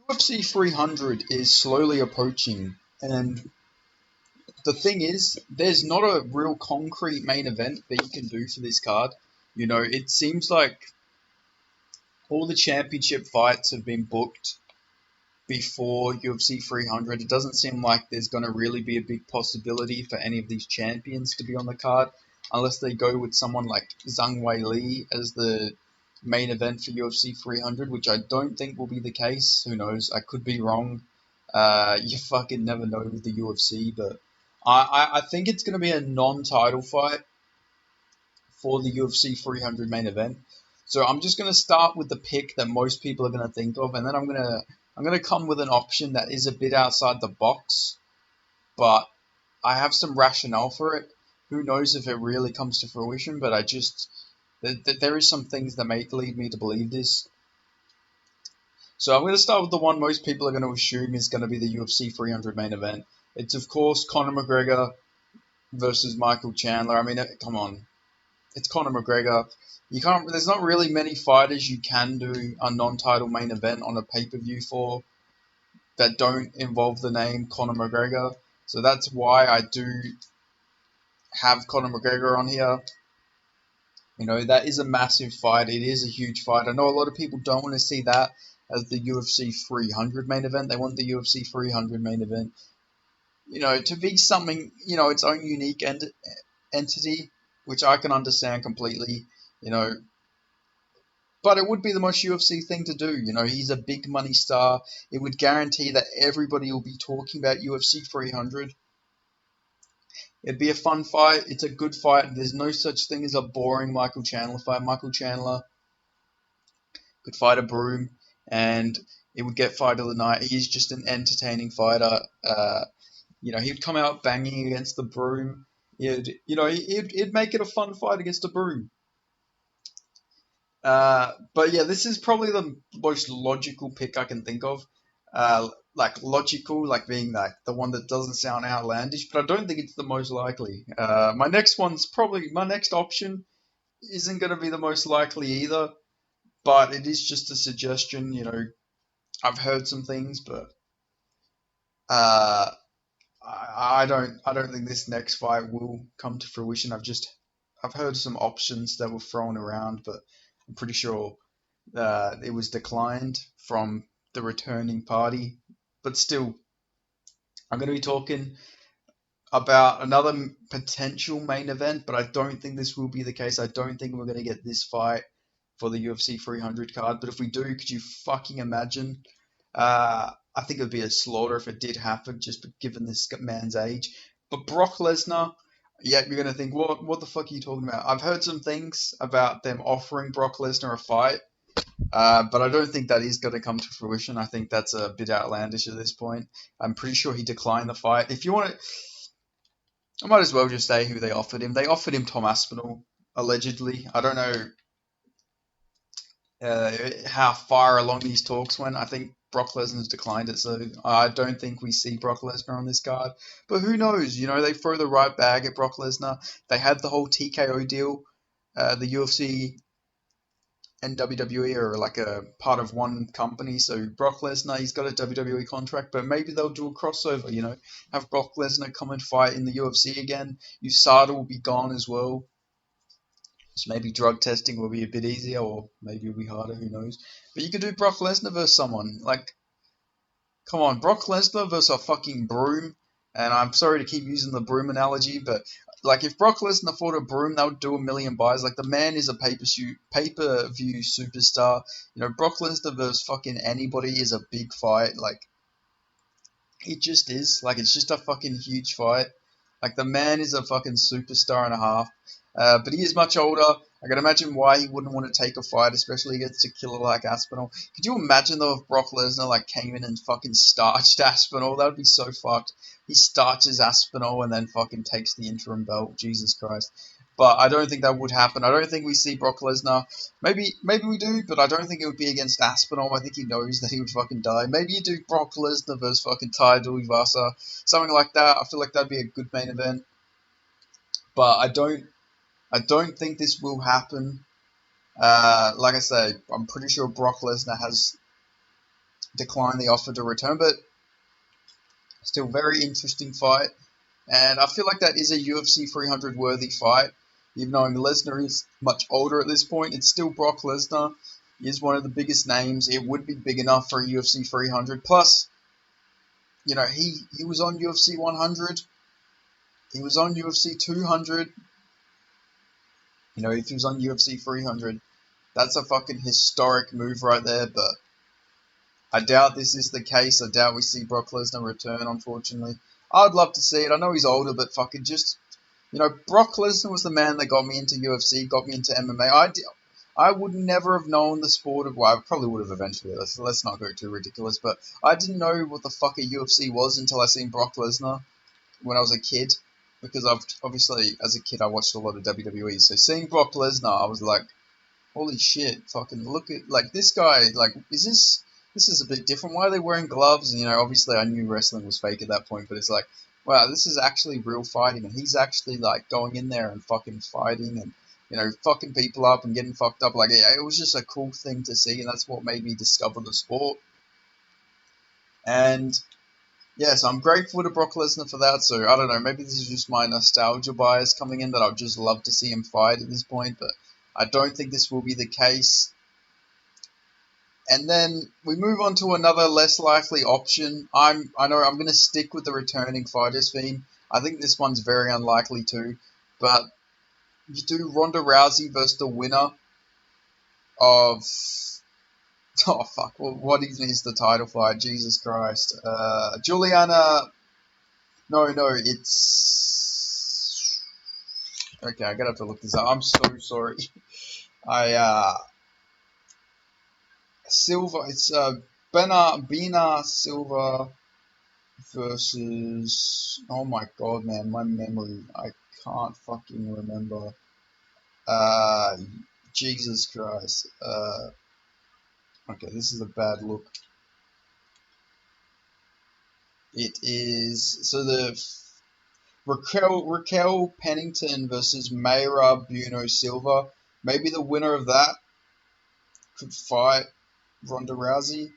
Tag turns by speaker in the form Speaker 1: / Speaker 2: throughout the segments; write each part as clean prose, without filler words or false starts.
Speaker 1: UFC 300 is slowly approaching, and the thing is, there's not a real concrete main event that you can do for this card. It seems like all the championship fights have been booked before UFC 300. It doesn't seem like there's going to really be a big possibility for any of these champions to be on the card unless they go with someone like Zhang Wei Li as the main event for UFC 300, which I don't think will be the case. Who knows? I could be wrong. You fucking never know with the UFC, but I think it's going to be a non-title fight for the UFC 300 main event. So I'm just going to start with the pick that most people are going to think of, and then I'm going to come with an option that is a bit outside the box, but I have some rationale for it. Who knows if it really comes to fruition, but there is some things that may lead me to believe this. So I'm going to start with the one most people are going to assume is going to be the UFC 300 main event. It's of course Conor McGregor versus Michael Chandler. I mean, come on, it's Conor McGregor. You can't. There's not really many fighters you can do a non-title main event on a pay-per-view for that don't involve the name Conor McGregor. So that's why I do have Conor McGregor on here. That is a massive fight. It is a huge fight. I know a lot of people don't want to see that as the UFC 300 main event. They want the UFC 300 main event, to be something, its own unique entity, which I can understand completely, you know. But it would be the most UFC thing to do. He's a big money star. It would guarantee that everybody will be talking about UFC 300. It'd be a fun fight. It's a good fight. There's no such thing as a boring Michael Chandler fight. Michael Chandler could fight a broom, and it would get fight of the night. He's just an entertaining fighter. He'd come out banging against the broom. It'd make it a fun fight against a broom. But yeah, this is probably the most logical pick I can think of. Like logical, like being like the one that doesn't sound outlandish, but I don't think it's the most likely. My next option isn't going to be the most likely either, but it is just a suggestion. I've heard some things, but uh, I don't think this next fight will come to fruition. I've heard some options that were thrown around, but I'm pretty sure it was declined from the returning party. But still, I'm going to be talking about another potential main event, but I don't think this will be the case. I don't think we're going to get this fight for the UFC 300 card. But if we do, could you fucking imagine? I think it would be a slaughter if it did happen, just given this man's age. But Brock Lesnar, yeah, you're going to think, what the fuck are you talking about? I've heard some things about them offering Brock Lesnar a fight. But I don't think that is going to come to fruition. I think that's a bit outlandish at this point. I'm pretty sure he declined the fight. If you want to, I might as well just say who they offered him. They offered him Tom Aspinall, allegedly. I don't know how far along these talks went. I think Brock Lesnar's declined it, so I don't think we see Brock Lesnar on this card. But who knows? They throw the right bag at Brock Lesnar. They had the whole TKO deal. The UFC and WWE are like a part of one company. So Brock Lesnar, he's got a WWE contract, but maybe they'll do a crossover. Have Brock Lesnar come and fight in the UFC again. USADA will be gone as well. So maybe drug testing will be a bit easier, or maybe it'll be harder. Who knows? But you could do Brock Lesnar versus someone like, come on, Brock Lesnar versus a fucking broom. And I'm sorry to keep using the broom analogy, but like if Brock Lesnar fought a broom, that would do a million buys. Like the man is a pay-per-view superstar. Brock Lesnar versus fucking anybody is a big fight. Like it just is. Like it's just a fucking huge fight. Like the man is a fucking superstar and a half. But he is much older. I can imagine why he wouldn't want to take a fight, especially against a killer like Aspinall. Could you imagine though if Brock Lesnar like came in and fucking starched Aspinall? That would be so fucked. He starches Aspinall and then fucking takes the interim belt. Jesus Christ. But I don't think that would happen. I don't think we see Brock Lesnar. Maybe we do, but I don't think it would be against Aspinall. I think he knows that he would fucking die. Maybe you do Brock Lesnar versus fucking Tai Tuivasa, something like that. I feel like that'd be a good main event. But I don't think this will happen. Like I say, I'm pretty sure Brock Lesnar has declined the offer to return, but still very interesting fight. And I feel like that is a UFC 300 worthy fight. Even though Lesnar is much older at this point, it's still Brock Lesnar. He is one of the biggest names. It would be big enough for a UFC 300. Plus, he was on UFC 100. He was on UFC 200. If he was on UFC 300, that's a fucking historic move right there. But I doubt this is the case. I doubt we see Brock Lesnar return, unfortunately. I'd love to see it. I know he's older, but fucking just, Brock Lesnar was the man that got me into UFC, got me into MMA. I would never have known the sport of, well, I probably would have eventually. Let's not go too ridiculous, but I didn't know what the fuck a UFC was until I seen Brock Lesnar when I was a kid. Because obviously, as a kid, I watched a lot of WWE. So seeing Brock Lesnar, I was like, holy shit, fucking look at, like, this guy, like, this is a bit different. Why are they wearing gloves? And, obviously I knew wrestling was fake at that point, but it's like, wow, this is actually real fighting, and he's actually, like, going in there and fucking fighting and, fucking people up and getting fucked up. Like, yeah, it was just a cool thing to see, and that's what made me discover the sport. And, yes, I'm grateful to Brock Lesnar for that, so I don't know, maybe this is just my nostalgia bias coming in that I'd just love to see him fight at this point, but I don't think this will be the case. And then we move on to another less likely option. I know I'm going to stick with the returning fighters theme. I think this one's very unlikely too. But you do Ronda Rousey versus the winner of... Oh, fuck. Well, what even is the title fight? Jesus Christ. Juliana... No, it's... Okay, I gotta have to look this up. I'm so sorry. Silva, it's Bina Silva versus, oh my god, man, my memory, I can't fucking remember. Uh, Jesus Christ. Okay, this is a bad look. It is, so the Raquel Pennington versus Mayra Bueno Silva. Maybe the winner of that could fight Ronda Rousey.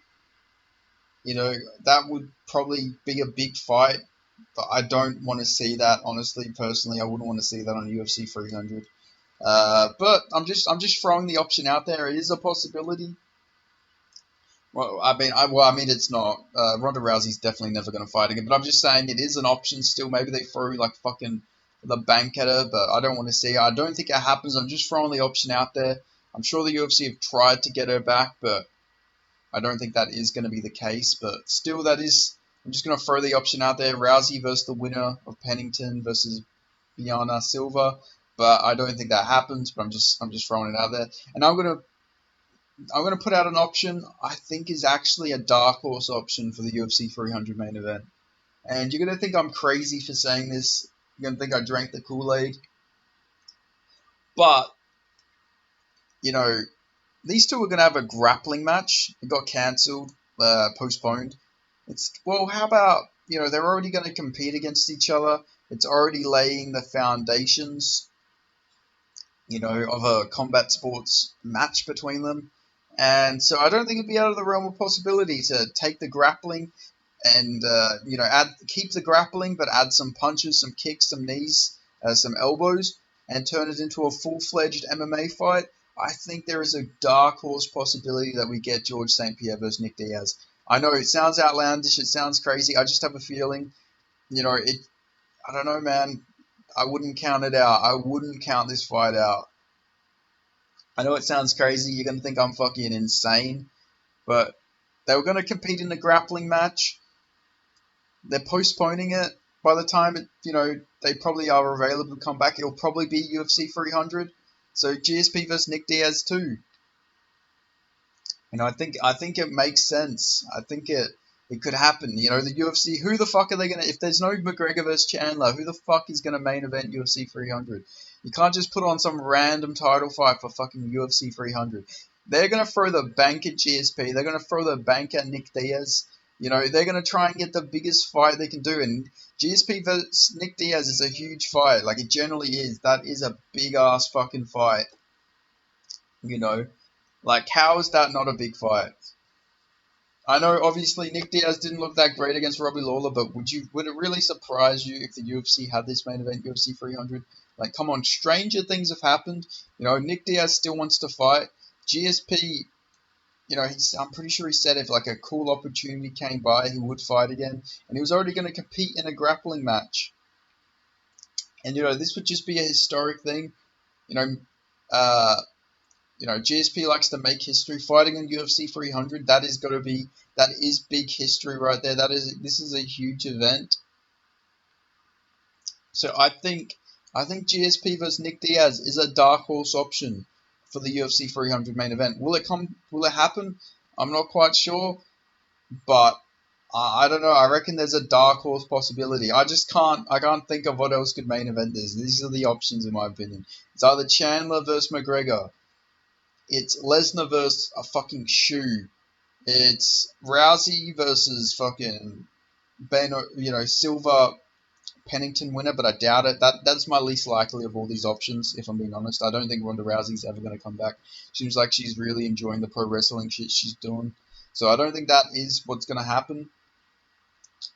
Speaker 1: That would probably be a big fight, but I don't want to see that, honestly, personally. I wouldn't want to see that on UFC 300. But I'm just throwing the option out there. It is a possibility. Well, I mean, it's not. Ronda Rousey's definitely never going to fight again. But I'm just saying it is an option still. Maybe they throw like fucking the bank at her, but I don't want to see it. I don't think it happens. I'm just throwing the option out there. I'm sure the UFC have tried to get her back, but I don't think that is going to be the case. But still, that is. I'm just going to throw the option out there. Rousey versus the winner of Pennington versus Biana Silva. But I don't think that happens. But I'm just throwing it out there. And I'm gonna put out an option I think is actually a dark horse option for the UFC 300 main event. And you're gonna think I'm crazy for saying this. You're gonna think I drank the Kool-Aid. But these two are gonna have a grappling match. It got cancelled, postponed. How about they're already gonna compete against each other. It's already laying the foundations of a combat sports match between them. And so I don't think it'd be out of the realm of possibility to take the grappling and, keep the grappling, but add some punches, some kicks, some knees, some elbows, and turn it into a full-fledged MMA fight. I think there is a dark horse possibility that we get George St. Pierre versus Nick Diaz. I know it sounds outlandish, it sounds crazy. I just have a feeling, I don't know, man. I wouldn't count it out. I wouldn't count this fight out. I know it sounds crazy. You're going to think I'm fucking insane. But they were going to compete in a grappling match. They're postponing it. By the time they probably are available to come back, it'll probably be UFC 300. So GSP versus Nick Diaz too. I think it makes sense. I think it could happen. The UFC, who the fuck are they going to... If there's no McGregor versus Chandler, who the fuck is going to main event UFC 300? You can't just put on some random title fight for fucking UFC 300. They're going to throw the bank at GSP. They're going to throw the bank at Nick Diaz. They're going to try and get the biggest fight they can do. And GSP versus Nick Diaz is a huge fight. Like, it generally is. That is a big-ass fucking fight. Like, how is that not a big fight? I know obviously Nick Diaz didn't look that great against Robbie Lawler, but would it really surprise you if the UFC had this main event, UFC 300? Like, come on, stranger things have happened. You know, Nick Diaz still wants to fight. GSP, you know, I'm pretty sure he said if like a cool opportunity came by, he would fight again, and he was already going to compete in a grappling match. And you know, this would just be a historic thing. You know, uh, GSP likes to make history. Fighting in UFC 300, that is big history right there. This is a huge event. So I think GSP versus Nick Diaz is a dark horse option for the UFC 300 main event. Will it come? Will it happen? I'm not quite sure, but I don't know. I reckon there's a dark horse possibility. I can't think of what else could main event this. These are the options in my opinion. It's either Chandler versus McGregor. It's Lesnar versus a fucking shoe. It's Rousey versus fucking Ben, Silva Pennington winner, but I doubt it. That's my least likely of all these options, if I'm being honest. I don't think Ronda Rousey's ever going to come back. Seems like she's really enjoying the pro wrestling shit she's doing. So I don't think that is what's going to happen.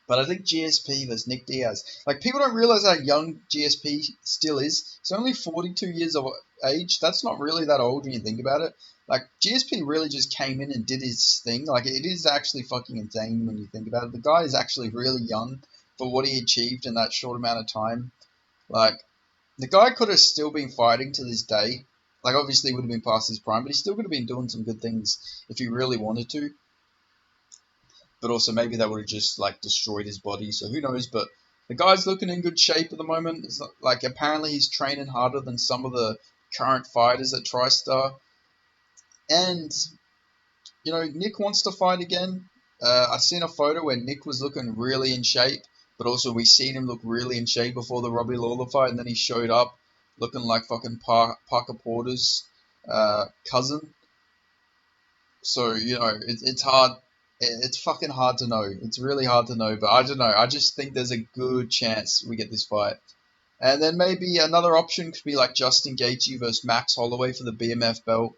Speaker 1: But I think GSP versus Nick Diaz. Like, people don't realize how young GSP still is. He's only 42 years of age. That's not really that old when you think about it. Like, GSP really just came in and did his thing. Like, it is actually fucking insane when you think about it. The guy is actually really young for what he achieved in that short amount of time. Like, the guy could have still been fighting to this day. Like, obviously, he would have been past his prime, but he still could have been doing some good things if he really wanted to. But also maybe that would have just like destroyed his body. So who knows? But the guy's looking in good shape at the moment. It's not, like, apparently he's training harder than some of the current fighters at TriStar. And you know, Nick wants to fight again. I seen a photo where Nick was looking really in shape, but also we seen him look really in shape before the Robbie Lawler fight, and then he showed up looking like fucking Parker Porter's cousin. So you know, it's hard. It's fucking hard to know. It's really hard to know, but I don't know. I just think there's a good chance we get this fight. And then maybe another option could be like Justin Gaethje versus Max Holloway for the BMF belt.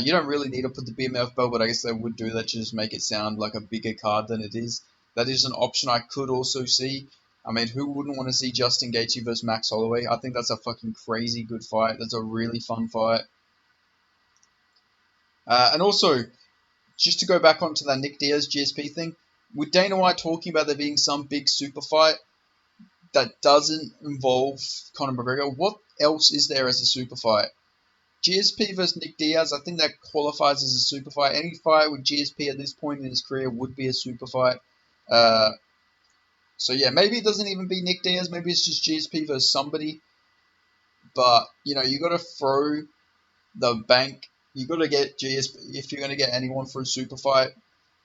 Speaker 1: You don't really need to put the BMF belt, but I guess they would do that to just make it sound like a bigger card than it is. That is an option I could also see. I mean, who wouldn't want to see Justin Gaethje versus Max Holloway? I think that's a fucking crazy good fight. That's a really fun fight. And also, just to go back onto that Nick Diaz GSP thing, with Dana White talking about there being some big super fight that doesn't involve Conor McGregor, what else is there as a super fight? GSP versus Nick Diaz, I think that qualifies as a super fight. Any fight with GSP at this point in his career would be a super fight. Uh, so yeah, maybe it doesn't even be Nick Diaz. Maybe it's just GSP versus somebody. But you know, you got to throw the bank. You got to get GSP if you're going to get anyone for a super fight.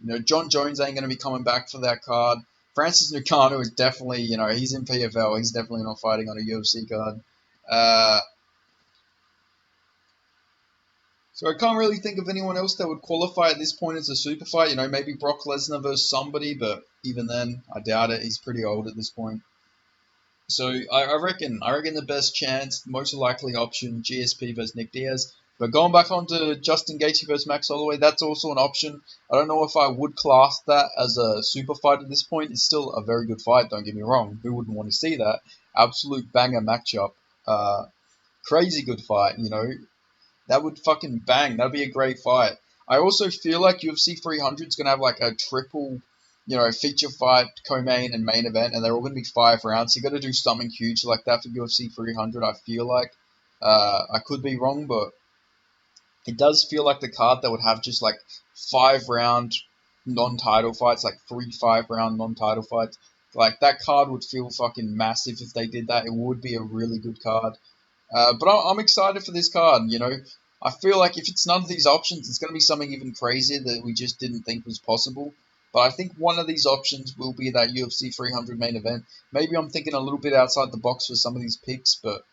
Speaker 1: You know, John Jones ain't going to be coming back for that card. Francis Ngannou is definitely, you know, he's in PFL. He's definitely not fighting on a UFC card. Uh, So I can't really think of anyone else that would qualify at this point as a super fight. You know, maybe Brock Lesnar versus somebody, but even then, I doubt it. He's pretty old at this point. So I reckon the best chance, most likely option, GSP versus Nick Diaz. But going back onto Justin Gaethje versus Max Holloway, that's also an option. I don't know if I would class that as a super fight at this point. It's still a very good fight, don't get me wrong. Who wouldn't want to see that? Absolute banger matchup. Crazy good fight, you know. That would fucking bang. That'd be a great fight. I also feel like UFC 300 is going to have like a triple, feature fight, co-main, and main event, and they're all going to be 5 rounds. So you got to do something huge like that for UFC 300, I feel like. I could be wrong, but it does feel like the card that would have just like 5 round non-title fights, like 3 5 round non-title fights. Like, that card would feel fucking massive if they did that. It would be a really good card. But I'm excited for this card. You know, I feel like if it's none of these options, it's going to be something even crazier that we just didn't think was possible. But I think one of these options will be that UFC 300 main event. Maybe I'm thinking a little bit outside the box for some of these picks, but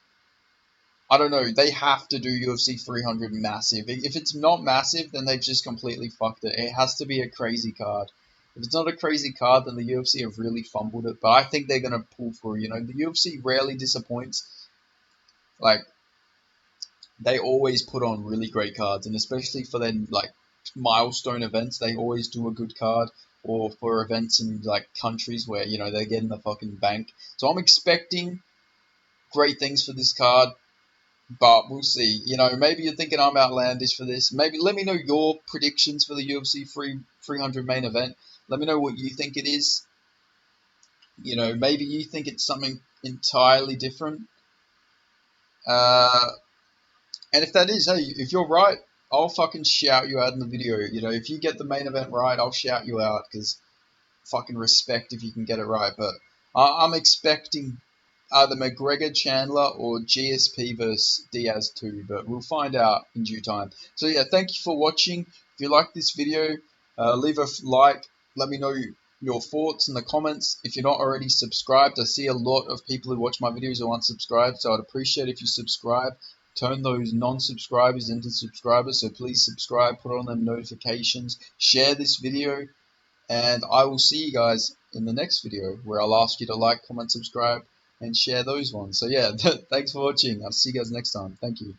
Speaker 1: I don't know. They have to do UFC 300 massive. If it's not massive, then they've just completely fucked it. It has to be a crazy card. If it's not a crazy card, then the UFC have really fumbled it. But I think they're going to pull through. You know, the UFC rarely disappoints. Like, they always put on really great cards, and especially for their like milestone events, they always do a good card, or for events in like countries where they're getting the fucking bank. So I'm expecting great things for this card, but we'll see. Maybe you're thinking I'm outlandish for this. Maybe let me know your predictions for the UFC 300 main event. Let me know what you think it is. Maybe you think it's something entirely different. Uh, and if that is, hey, if you're right, I'll fucking shout you out in the video. If you get the main event right, I'll shout you out because fucking respect if you can get it right. But I'm expecting either McGregor Chandler or GSP versus Diaz 2, but we'll find out in due time. So yeah, thank you for watching. If you like this video, leave a like. Let me know your thoughts in the comments. If you're not already subscribed, I see a lot of people who watch my videos who aren't subscribed, so I'd appreciate if you subscribe. Turn those non-subscribers into subscribers, so please subscribe, put on them notifications, share this video, and I will see you guys in the next video where I'll ask you to like, comment, subscribe, and share those ones. So yeah, thanks for watching. I'll see you guys next time. Thank you.